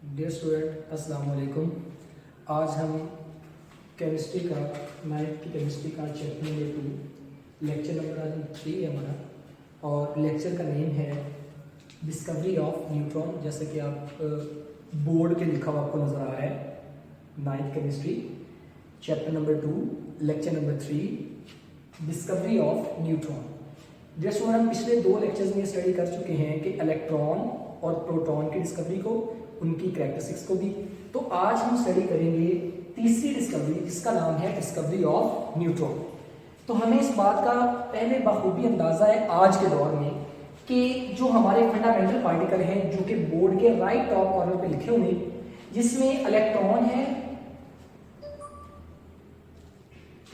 Dear student अस्सलाम वालेकुम। आज हम केमिस्ट्री का 9th की केमिस्ट्री का चैप्टर नंबर 2 लेक्चर नंबर आज 3 है हमारा और लेक्चर का नेम है डिस्कवरी ऑफ न्यूट्रॉन। जैसे कि आप बोर्ड के लिखा हुआ आपको नज़र आ रहा है 9th chemistry chapter number 2 lecture number 3 discovery of neutron. Dear student, हम पिछले 2 लेक्चर्स में स्टडी कर चुके हैं कि इलेक्ट्रॉन और प्रोटॉन की डिस्कवरी को, उनकी कैरेक्टरिस्टिक्स को भी। तो आज हम स्टडी करेंगे तीसरी डिस्कवरी जिसका नाम है डिस्कवरी ऑफ न्यूट्रॉन। तो हमें इस बात का पहले बखूबी अंदाजा है आज के दौर में कि जो हमारे फंडामेंटल पार्टिकल हैं जो कि बोर्ड के राइट टॉप कॉर्नर पे लिखे हुए, जिसमें इलेक्ट्रॉन है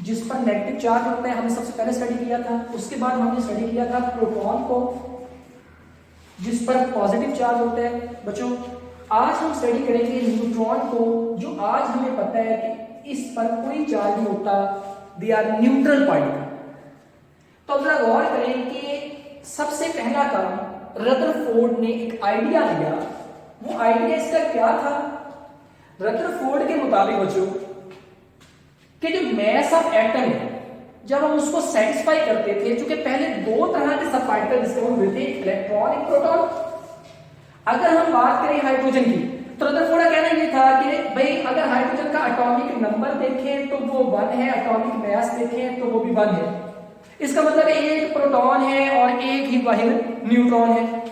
जिस पर नेगेटिव चार्ज होता है, हमने सबसे पहले स्टडी किया था। उसके बाद हमने स्टडी किया था प्रोटॉन को जिस पर पॉजिटिव चार्ज होता है। बच्चों, आज हम स्टडी करेंगे न्यूट्रॉन को, जो आज हमें पता है कि इस पर कोई चार्ज नहीं होता, दे आर न्यूट्रल पार्टिकल। तो जरा गौर करें कि सबसे पहला काम रदरफोर्ड ने एक आइडिया दिया। वो आइडिया इसका क्या था? रदरफोर्ड के मुताबिक बच्चों कि जो मैस ऑफ एटम है, जब हम उसको सेटिस्फाई करते थे, चूंकि पहले 2 तरह के सब पार्टिकल डिस्कवर हुए थे, इलेक्ट्रॉन एक प्रोटॉन। अगर हम बात करें हाइड्रोजन की, तो रदरफोर्ड का कहना ये था कि भाई अगर हाइड्रोजन का एटॉमिक नंबर देखें तो वो 1 है, एटॉमिक मास देखें तो वो भी 1 है। इसका मतलब एक प्रोटॉन है और एक ही वाहिद न्यूट्रॉन है।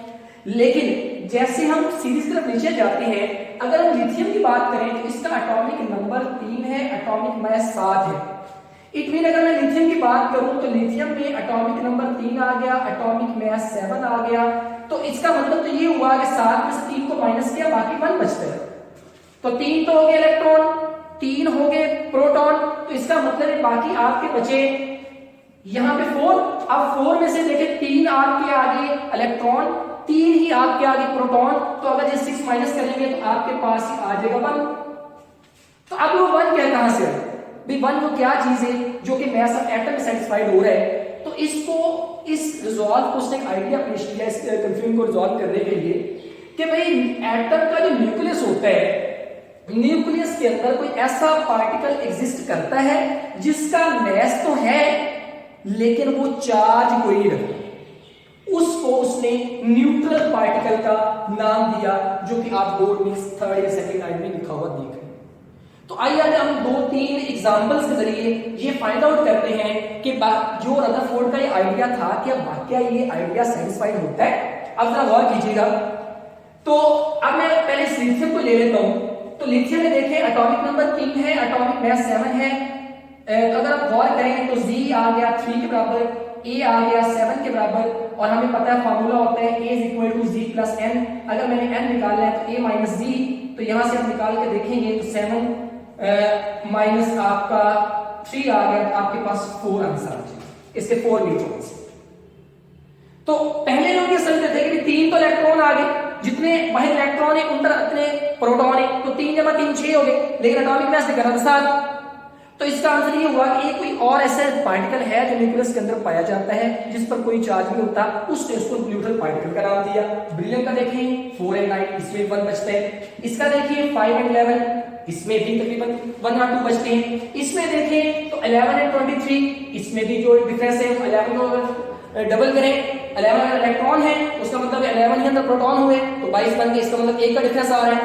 लेकिन जैसे हम सीरीज की तरफ नीचे जाते हैं, अगर हम लिथियम की बात करें तो इसका एटॉमिक नंबर 3 है, एटॉमिक मास 7 है। इट मीन अगर मैं लिथियम की बात करूं तो लिथियम में एटॉमिक नंबर 3 आ गया, एटॉमिक मास 7 आ गया। तो इसका मतलब तो ये हुआ कि 7 में से 3 को माइनस किया, बाकी 1 बचता है। तो 3 तो हो गए इलेक्ट्रॉन, 3 हो गए प्रोटॉन। तो इसका मतलब है बाकी आपके बचे यहां पे 4। अब 4 में से देखें 3 आपके आगे इलेक्ट्रॉन, 3 ही आपके आगे प्रोटॉन। तो अगर ये 6 माइनस करेंगे तो आपके पास ही आ जाएगा 1। तो अब वो 1 क्या कहां से है? 1 वो क्या चीज है जो कि मैस ऑफ एटम में सेटिस्फाइड हो रहा है। तो इसको इस रिजॉल्व को उसने एक आइडिया पेश किया इस कंफ्यूजन को रिजॉल्व करने के लिए कि भाई एटम का जो न्यूक्लियस होता है, न्यूक्लियस के अंदर कोई ऐसा पार्टिकल एग्जिस्ट करता है जिसका मैस तो है लेकिन वो चार्ज कोई नहीं रखता। उसको उसने न्यूट्रल पार्टिकल का नाम दिया, जो कि आप बोर्ड में 3rd या 2nd लाइन में लिखा हुआ देख रहे हैं। तो आइए हम 2-3 एग्जांपल्स के जरिए ये फाइंड आउट करते हैं कि जो रदरफोर्ड का ये आइडिया था कि अब वाकया ये आइडिया सेटिस्फाइड होता है। अब जरा गौर कीजिएगा। तो अब मैं पहले लिथियम को ले लेता हूं। तो लिथियम में देखें एटॉमिक नंबर 3 है, एटॉमिक मास 7 है। अगर आप गौर करें तो Z आ गया 3 के बराबर, A आ गया 7 के बराबर, और हमें पता है फार्मूला होता है A = Z + n। अगर मैंने n निकालना है तो A - Z, तो यहां से हम निकाल के देखेंगे तो 7 माइनस आपका 3 आ गया, तो आपके पास 4 आंसर आ जाएगा, इसके 4 न्यूट्रॉन्स। तो पहले लोग ये समझते थे कि 3 तो इलेक्ट्रॉन आ गए, जितने बाहर इलेक्ट्रॉन है उन पर इतने प्रोटॉन है, तो 3 × 3 6 हो गए, लेकिन एटॉमिक मास दिखा था 7। तो इसका आंसर ये हुआ कि ये कोई और ऐसा पार्टिकल है जो न्यूक्लियस के अंदर पाया जाता है जिस पर कोई चार्ज नहीं होता, उसने उसको न्यूट्रल पार्टिकल का नाम दिया। ब्रिलियम का देखिए 4 और 9, इसमें 1 बचते हैं। इसका देखिए 5 और 11, इसमें भी तकरीबन 1 और 2 बचते हैं। इसमें देखें तो 11 और 23, इसमें भी जो डिफरेंस है 11 को डबल करें, 11 इलेक्ट्रॉन है, उसका मतलब 11 ही अंदर प्रोटॉन हुए, तो 22 बन गए, इसका मतलब 1 का डिफरेंस आ रहा है।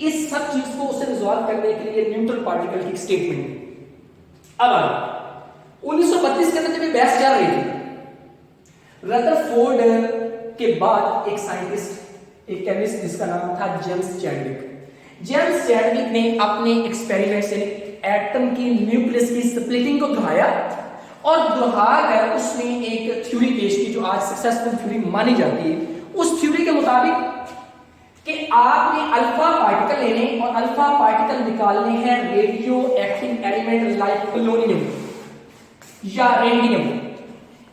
इस सब चीज को उसे रिजॉल्व करने के लिए न्यूट्रल पार्टिकल की स्टेटमेंट। अब 1932 के अंदर जब बहस चल रही थी, रदरफोर्ड के बाद एक साइंटिस्ट, एक केमिस्ट जिसका नाम था जेम्स चैडविक ने अपने एक्सपेरिमेंट से एटम की न्यूक्लियस की स्प्लिटिंग को दोहराया और दोहराकर उसने एक थ्योरी पेश की जो आज सक्सेसफुल थ्योरी मानी जाती है। उस थ्योरी के मुताबिक कि आपने अल्फा पार्टिकल लेने और अल्फा पार्टिकल निकालने हैं radio active element like polonium या रेडियम।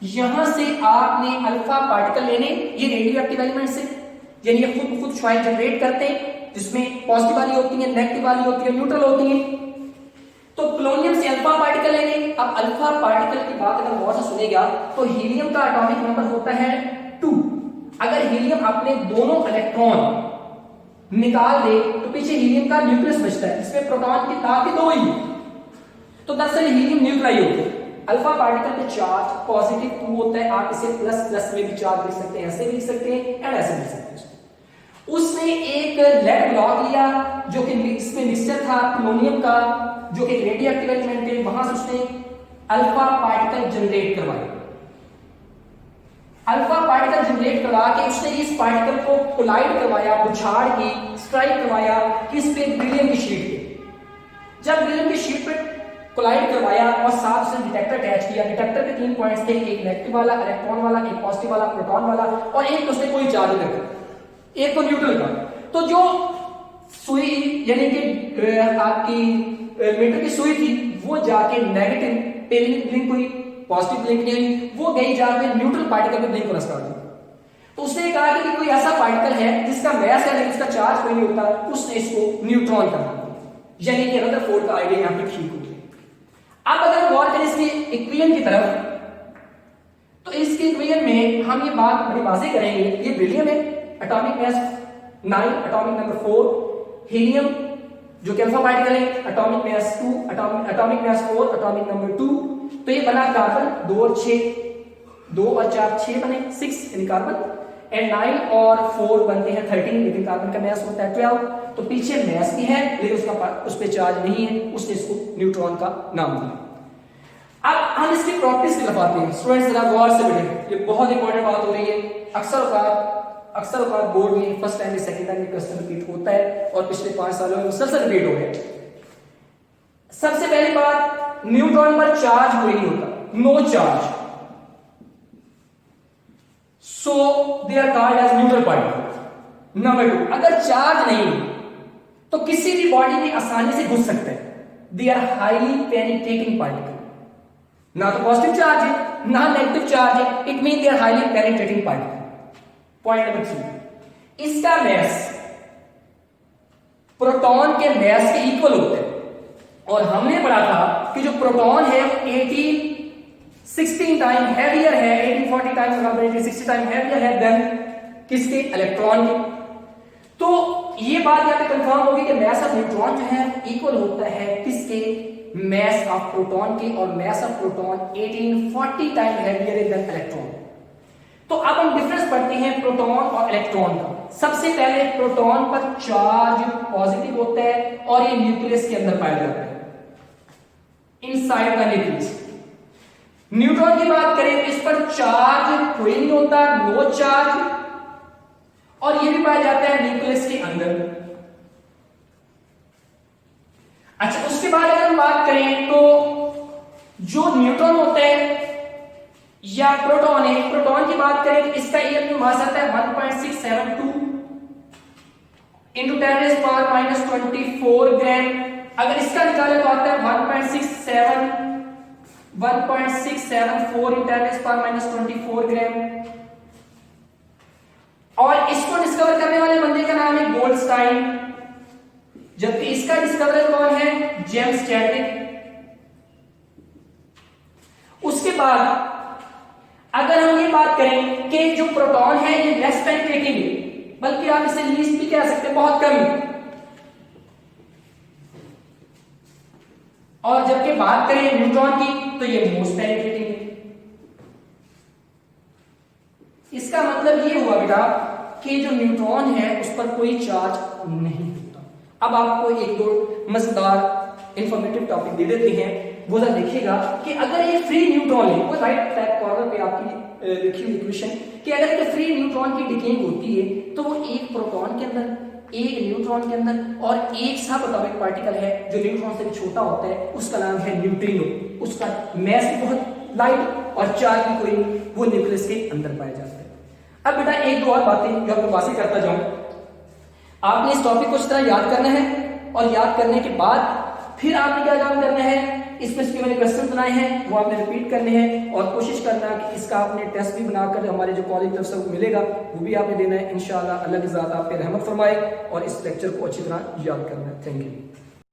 यहां से आपने अल्फा पार्टिकल लेने, ये रेडियो एक्टिव एलिमेंट्स है, यानी ये खुद शुआएं जनरेट करते हैं जिसमें पॉजिटिव वाली होती है, नेगेटिव वाली होती है, न्यूट्रल होती है। तो पोलोनियम से अल्फा पार्टिकल लेंगे। अब अल्फा पार्टिकल की बात अगर गौर से सुनेगा तो हीलियम का एटॉमिक नंबर होता है 2। अगर हीलियम अपने दोनों इलेक्ट्रॉन निकाल दे तो पीछे हीलियम का न्यूक्लियस बचता है, इसमें प्रोटॉन की ताकत 2 ही है, तो दरअसल हीलियम न्यूट्रलाइज होते हैं। अल्फा पार्टिकल पे चार्ज पॉजिटिव 2 होता है, आप इसे प्लस प्लस में भी चार्ज लिख सकते हैं, ऐसे भी लिख सकते हैं एंड ऐसे भी लिख सकते हैं। उसने एक लेड ब्लॉक लिया जो कि इसमें मिक्सचर था पोलोनियम का, जो कि रेडियो एक्टिव एलिमेंट है, वहां से उसने अल्फा पार्टिकल जनरेट करवाया। अल्फा पार्टिकल जनरेट करवा के उसने इस पार्टिकल को कोलाइड करवाया, बुछाड़ की स्ट्राइक करवाया किस पे, बेरिलियम की शीट पे। जब बेरिलियम की शीट पे कोलाइड करवाया और साथ उसने डिटेक्टर अटैच किया, डिटेक्टर पे 3 पॉइंट्स थे, एक नेगेटिव वाला, इलेक्ट्रॉन वाला, एक पॉजिटिव वाला, प्रोटॉन वाला, और एक उसने कोई चार्ज नहीं रखा, एक को न्यूट्रल का। तो जो सुई यानी कि आपकी मीटर की सुई थी वो जाके नेगेटिव पे ब्लिंक हुई, पॉजिटिव ब्लिंक नहीं हुई, वो गई जाके न्यूट्रल पार्टिकल पे ब्लिंक होना स्टार्ट हुआ। तो उसने कहा कि कोई ऐसा पार्टिकल है जिसका मैस है लेकिन इसका चार्ज कोई नहीं होता, उसने इसको न्यूट्रॉन कर दिया, यानी कि रदरफोर्ड का आइडिया यहां पे ठीक हो गया। अब अगर गौर करें इसके इक्वेशन की तरफ, तो इसके इक्वेशन में हम ये बात बड़ी वाज़ेह करेंगे, ये बेरिलियम है, atomic mass 9, atomic number 4, helium जो कि अल्फा पार्टिकल है, atomic mass 2, atomic mass 4, atomic number 2, तो ये बना कार्बन 2 और 6, 2 और 4 6 बने 6 यानी कार्बन, एंड 9 और 4 बनते हैं 13, लेकिन कार्बन का मास होता है 12, तो पीछे मास भी है लेकिन उसका उस पे चार्ज नहीं है, उसने इसको न्यूट्रॉन का नाम दिया। अब हम इसकी प्रॉपर्टीज की तरफ आते हैं। स्टूडेंट्स जरा गौर से बैठे, ये बहुत इंपॉर्टेंट बात हो रही है। अक्सर औकात बोर्ड में first time second time question repeat होता है और पिछले 5 सालों में मुसलसल रिपीट हो गया। सबसे पहली बात, न्यूट्रॉन पर चार्ज कोई नहीं होता, no charge, so they are called as neutral particle. Number 2, अगर चार्ज नहीं तो किसी भी बॉडी में आसानी से घुस सकते हैं, they are highly penetrating particle. ना तो पॉजिटिव चार्ज है ना नेगेटिव चार्ज है, it mean they are highly penetrating particle. Point number 3, इसका मास प्रोटॉन के मास के इक्वल होता है, और हमने पढ़ा था कि जो प्रोटॉन है 16 टाइम हैवियर है, 1840 टाइम 60 टाइम हैवियर है देन किसके, इलेक्ट्रॉन के। तो ये बात यहां पे कंफर्म होगी कि मास ऑफ न्यूट्रॉन जो है इक्वल होता है किसके, मास ऑफ प्रोटॉन के, और mass of proton 1840 time heavier है देन इलेक्ट्रॉन। तो अब हम डिफरेंस पढ़ते हैं प्रोटॉन और इलेक्ट्रॉन का। सबसे पहले प्रोटॉन पर चार्ज पॉजिटिव होता है और ये न्यूक्लियस के अंदर पाया जाता है, इनसाइड द न्यूक्लियस। न्यूट्रॉन की बात करें तो इस पर चार्ज कोई नहीं होता, नो चार्ज, और ये भी पाया जाता है न्यूक्लियस के अंदर। अच्छा, उसके बाद अगर हम बात करें तो जो न्यूट्रॉन होता है या प्रोटॉन है, प्रोटॉन की बात करें तो इसका इलेक्ट्रॉन मास आता है 1.672 into 10⁻⁻24 ग्राम। अगर इसका निकाले तो आता है 1.674 into 10⁻⁻24 ग्राम। और इसको डिस्कवर करने वाले बंदे का नाम है गोल्डस्टाइन, जबकि इसका डिस्कवरर कौन है, जेम्स चैडविक। उसके बाद अगर हम ये बात करें कि जो प्रोटॉन है ये लेस पेनिट्रेटिंग है, बल्कि आप इसे लीस्ट भी कह सकते हैं, बहुत कम है, और जबकि बात करें न्यूट्रॉन की तो ये मोस्ट पेनिट्रेटिंग है। इसका मतलब ये हुआ बेटा कि जो न्यूट्रॉन है उस पर कोई चार्ज नहीं होता। अब आपको एक दो मजेदार इंफॉर्मेटिव टॉपिक दे देते हैं, वो जरा देखिएगा कि अगर ये फ्री न्यूट्रॉन है, वो राइट टैप कॉर्नर पे आपकी लिखी हुई इक्वेशन कि अगर एक फ्री न्यूट्रॉन की डिकेइंग होती है तो वो एक प्रोटॉन के अंदर, एक न्यूट्रॉन के अंदर और एक सब एटॉमिक पार्टिकल है जो न्यूट्रॉन से भी छोटा होता है, उसका नाम है न्यूट्रिनो। उसका मास भी बहुत लाइट और चार्ज भी कोई, वो न्यूक्लियस के अंदर पाया जाता है। अब बेटा एक दो और बातें जो आपको वाज़ेह करता जाऊं, आपने इस टॉपिक को इस तरह याद करना है, और याद करने के बाद फिर आपने क्या काम करना है, इसमें इसके मैंने क्वेश्चन बनाए हैं वो आपने रिपीट करने हैं, और कोशिश करना कि इसका आपने टेस्ट भी बनाकर हमारे जो कॉलेज तरफ से मिलेगा वो भी आपने देना है। इंशाअल्लाह अल्लाह की ज़ात आप पे रहमत फरमाए और इस लेक्चर को अच्छी तरह याद करना है। Thank you.